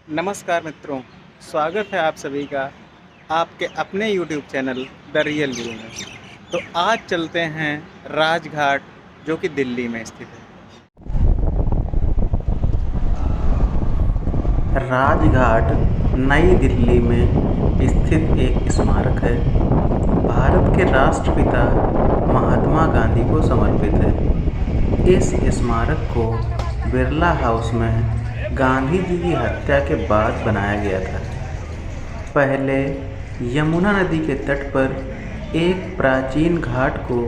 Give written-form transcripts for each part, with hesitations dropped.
नमस्कार मित्रों, स्वागत है आप सभी का आपके अपने यूट्यूब चैनल द रियल गुरु में। तो आज चलते हैं राजघाट, जो कि दिल्ली में स्थित है। राजघाट नई दिल्ली में स्थित एक स्मारक है। भारत के राष्ट्रपिता महात्मा गांधी को समर्पित है। इस स्मारक को बिरला हाउस में गांधी जी की हत्या के बाद बनाया गया था। पहले यमुना नदी के तट पर एक प्राचीन घाट को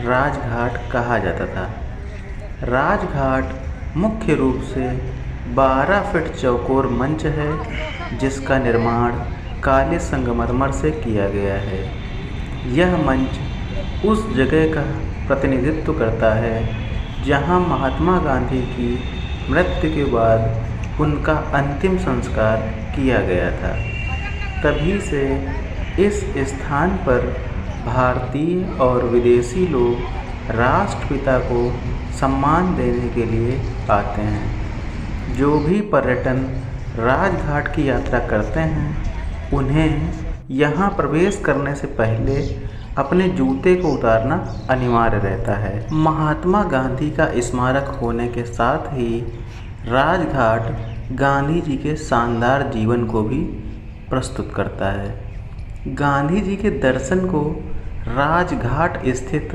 राजघाट कहा जाता था। राजघाट मुख्य रूप से 12 फीट चौकोर मंच है, जिसका निर्माण काले संगमरमर से किया गया है। यह मंच उस जगह का प्रतिनिधित्व करता है जहां महात्मा गांधी की मृत्यु के बाद उनका अंतिम संस्कार किया गया था। तभी से इस स्थान पर भारतीय और विदेशी लोग राष्ट्रपिता को सम्मान देने के लिए आते हैं। जो भी पर्यटन राजघाट की यात्रा करते हैं, उन्हें यहाँ प्रवेश करने से पहले अपने जूते को उतारना अनिवार्य रहता है। महात्मा गांधी का स्मारक होने के साथ ही राजघाट गांधी जी के शानदार जीवन को भी प्रस्तुत करता है। गांधी जी के दर्शन को राजघाट स्थित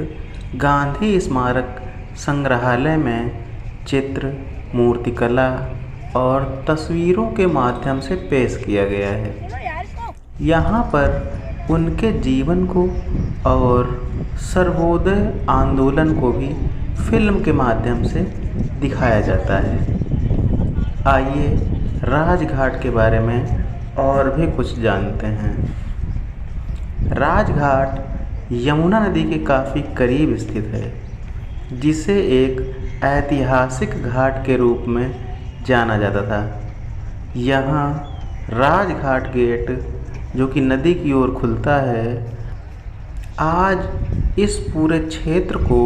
गांधी स्मारक संग्रहालय में चित्र, मूर्तिकला और तस्वीरों के माध्यम से पेश किया गया है। यहाँ पर उनके जीवन को और सर्वोदय आंदोलन को भी फिल्म के माध्यम से दिखाया जाता है। आइए राजघाट के बारे में और भी कुछ जानते हैं। राजघाट यमुना नदी के काफ़ी करीब स्थित है, जिसे एक ऐतिहासिक घाट के रूप में जाना जाता था। यहाँ राजघाट गेट, जो कि नदी की ओर खुलता है, आज इस पूरे क्षेत्र को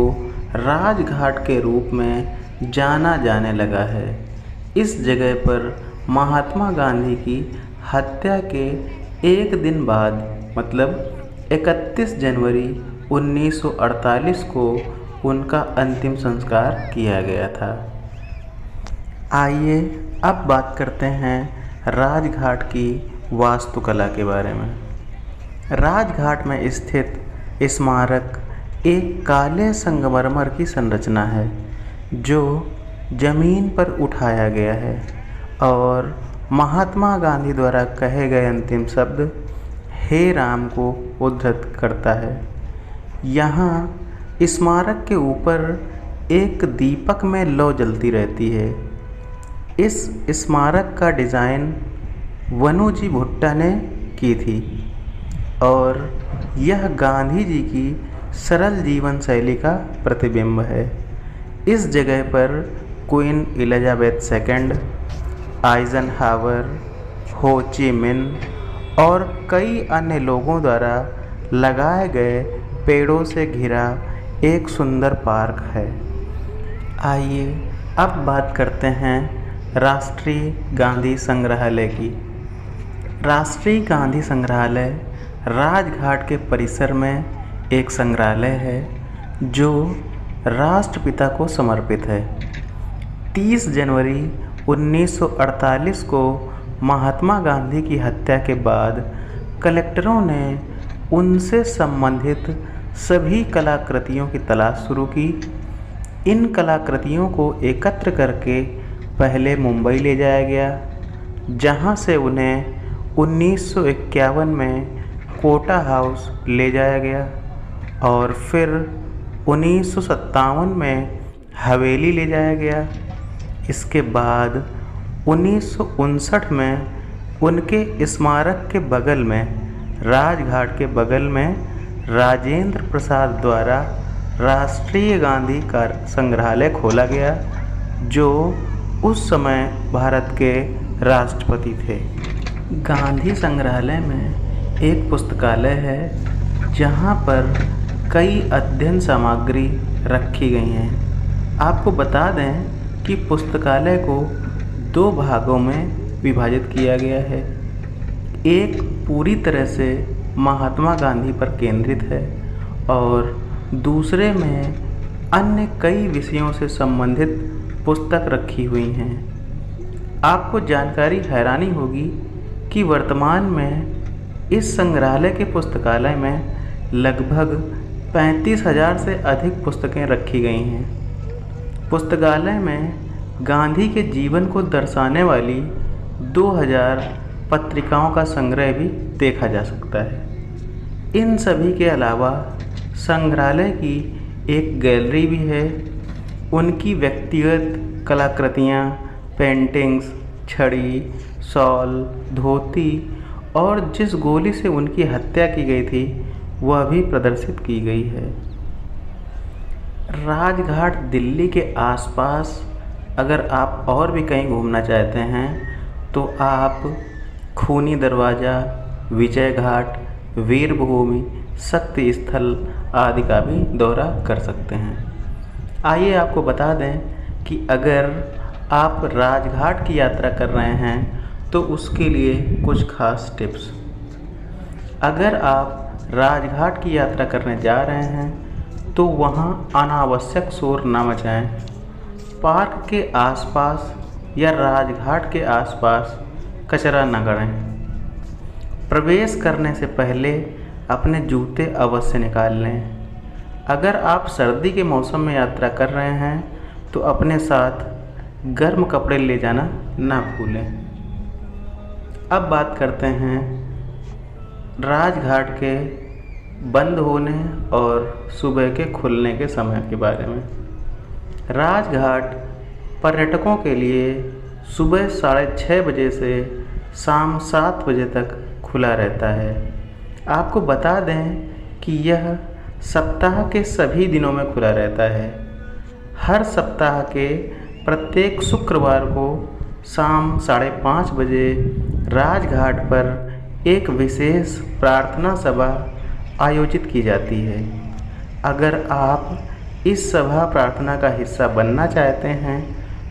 राजघाट के रूप में जाना जाने लगा है। इस जगह पर महात्मा गांधी की हत्या के एक दिन बाद, मतलब 31 जनवरी 1948 को उनका अंतिम संस्कार किया गया था। आइए अब बात करते हैं राजघाट की वास्तुकला के बारे में। राजघाट में स्थित स्मारक एक काले संगमरमर की संरचना है, जो जमीन पर उठाया गया है और महात्मा गांधी द्वारा कहे गए अंतिम शब्द हे राम को उद्धृत करता है। यहाँ स्मारक के ऊपर एक दीपक में लौ जलती रहती है। इस स्मारक का डिज़ाइन वनुजी भुट्टा ने की थी और यह गांधी जी की सरल जीवन शैली का प्रतिबिंब है। इस जगह पर क्वीन एलिजाबेथ II, आइजनहावर, हो ची मिन्ह और कई अन्य लोगों द्वारा लगाए गए पेड़ों से घिरा एक सुंदर पार्क है। आइए अब बात करते हैं राष्ट्रीय गांधी संग्रहालय की। राष्ट्रीय गांधी संग्रहालय राजघाट के परिसर में एक संग्रहालय है, जो राष्ट्रपिता को समर्पित है। 30 जनवरी 1948 को महात्मा गांधी की हत्या के बाद कलेक्टरों ने उनसे संबंधित सभी कलाकृतियों की तलाश शुरू की। इन कलाकृतियों को एकत्र करके पहले मुंबई ले जाया गया, जहां से उन्हें 1951 में कोटा हाउस ले जाया गया और फिर 1957 में हवेली ले जाया गया। इसके बाद 1959 में उनके स्मारक के बगल में, राजघाट के बगल में, राजेंद्र प्रसाद द्वारा राष्ट्रीय गांधी का संग्रहालय खोला गया, जो उस समय भारत के राष्ट्रपति थे। गांधी संग्रहालय में एक पुस्तकालय है, जहां पर कई अध्ययन सामग्री रखी गई हैं। आपको बता दें कि पुस्तकालय को 2 भागों में विभाजित किया गया है। एक पूरी तरह से महात्मा गांधी पर केंद्रित है और दूसरे में अन्य कई विषयों से संबंधित पुस्तक रखी हुई हैं। आपको जानकारी हैरानी होगी कि वर्तमान में इस संग्रहालय के पुस्तकालय में लगभग 35,000 से अधिक पुस्तकें रखी गई हैं। पुस्तकालय में गांधी के जीवन को दर्शाने वाली 2000 पत्रिकाओं का संग्रह भी देखा जा सकता है। इन सभी के अलावा संग्रहालय की एक गैलरी भी है। उनकी व्यक्तिगत कलाकृतियाँ, पेंटिंग्स, छड़ी, शॉल, धोती और जिस गोली से उनकी हत्या की गई थी वह भी प्रदर्शित की गई है। राजघाट दिल्ली के आसपास अगर आप और भी कहीं घूमना चाहते हैं तो आप खूनी दरवाज़ा, विजय घाट, वीरभूमि, शक्ति स्थल आदि का भी दौरा कर सकते हैं। आइए आपको बता दें कि अगर आप राजघाट की यात्रा कर रहे हैं तो उसके लिए कुछ खास टिप्स। अगर आप राजघाट की यात्रा करने जा रहे हैं तो वहाँ अनावश्यक शोर न मचाएं। पार्क के आसपास या राजघाट के आसपास कचरा न गड़ें। प्रवेश करने से पहले अपने जूते अवश्य निकाल लें। अगर आप सर्दी के मौसम में यात्रा कर रहे हैं तो अपने साथ गर्म कपड़े ले जाना ना भूलें। अब बात करते हैं राजघाट के बंद होने और सुबह के खुलने के समय के बारे में। राजघाट पर्यटकों के लिए सुबह 6:30 बजे से शाम 7 बजे तक खुला रहता है। आपको बता दें कि यह सप्ताह के सभी दिनों में खुला रहता है। हर सप्ताह के प्रत्येक शुक्रवार को शाम 5:30 बजे राजघाट पर एक विशेष प्रार्थना सभा आयोजित की जाती है। अगर आप इस सभा प्रार्थना का हिस्सा बनना चाहते हैं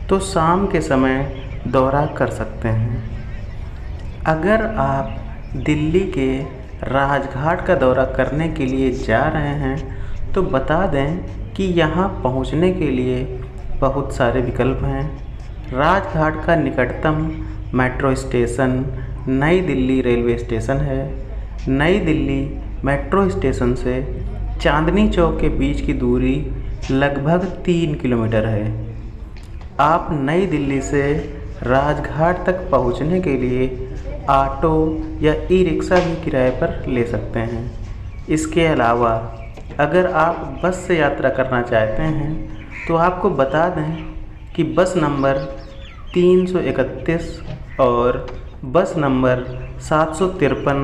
तो शाम के समय दौरा कर सकते हैं। अगर आप दिल्ली के राजघाट का दौरा करने के लिए जा रहे हैं तो बता दें कि यहाँ पहुँचने के लिए बहुत सारे विकल्प हैं। राजघाट का निकटतम मेट्रो स्टेशन नई दिल्ली रेलवे स्टेशन है। नई दिल्ली मेट्रो स्टेशन से चांदनी चौक के बीच की दूरी लगभग 3 किलोमीटर है। आप नई दिल्ली से राजघाट तक पहुंचने के लिए ऑटो या ई रिक्शा भी किराए पर ले सकते हैं। इसके अलावा अगर आप बस से यात्रा करना चाहते हैं तो आपको बता दें कि बस नंबर 331 और बस नंबर 753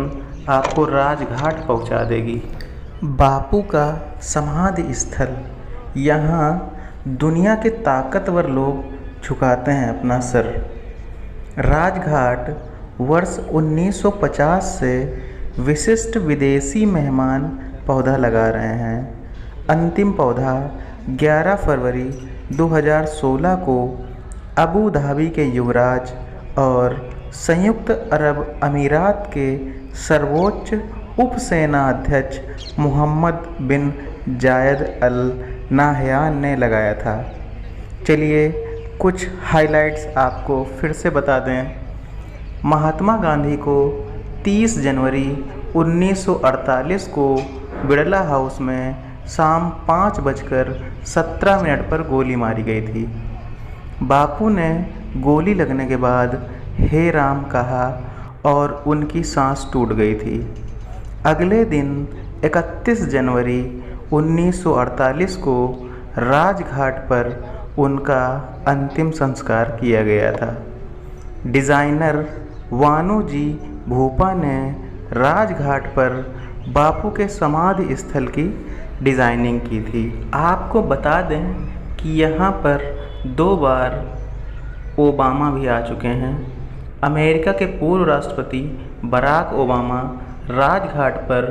आपको राजघाट पहुंचा देगी। बापू का समाधि स्थल, यहाँ दुनिया के ताकतवर लोग झुकाते हैं अपना सर। राजघाट वर्ष 1950 से विशिष्ट विदेशी मेहमान पौधा लगा रहे हैं। अंतिम पौधा 11 फरवरी 2016 को अबू धाबी के युवराज और संयुक्त अरब अमीरात के सर्वोच्च उपसेनाध्यक्ष मोहम्मद बिन जायद अल नाहयान ने लगाया था। चलिए कुछ हाइलाइट्स आपको फिर से बता दें। महात्मा गांधी को 30 जनवरी 1948 को बिड़ला हाउस में शाम 5:17 पर गोली मारी गई थी। बापू ने गोली लगने के बाद हे राम कहा और उनकी सांस टूट गई थी। अगले दिन 31 जनवरी 1948 को राजघाट पर उनका अंतिम संस्कार किया गया था। डिज़ाइनर वानूजी भूपा ने राजघाट पर बापू के समाधि स्थल की डिज़ाइनिंग की थी। आपको बता दें कि यहाँ पर 2 बार ओबामा भी आ चुके हैं। अमेरिका के पूर्व राष्ट्रपति बराक ओबामा राजघाट पर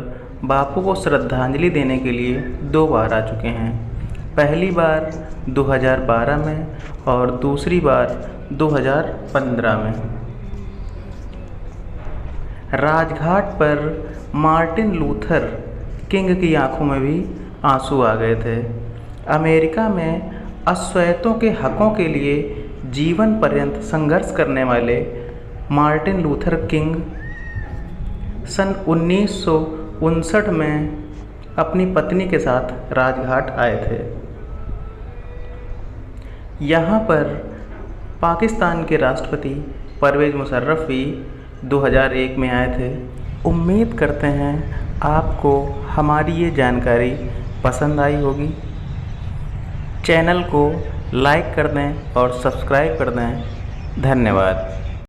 बापू को श्रद्धांजलि देने के लिए 2 बार आ चुके हैं। पहली बार 2012 में और दूसरी बार 2015 में। राजघाट पर मार्टिन लूथर किंग की आंखों में भी आंसू आ गए थे। अमेरिका में अश्वेतों के हकों के लिए जीवन पर्यंत संघर्ष करने वाले मार्टिन लूथर किंग सन 1959 में अपनी पत्नी के साथ राजघाट आए थे। यहाँ पर पाकिस्तान के राष्ट्रपति परवेज़ मुशर्रफ भी 2001 में आए थे। उम्मीद करते हैं आपको हमारी ये जानकारी पसंद आई होगी। चैनल को लाइक कर दें और सब्सक्राइब कर दें। धन्यवाद।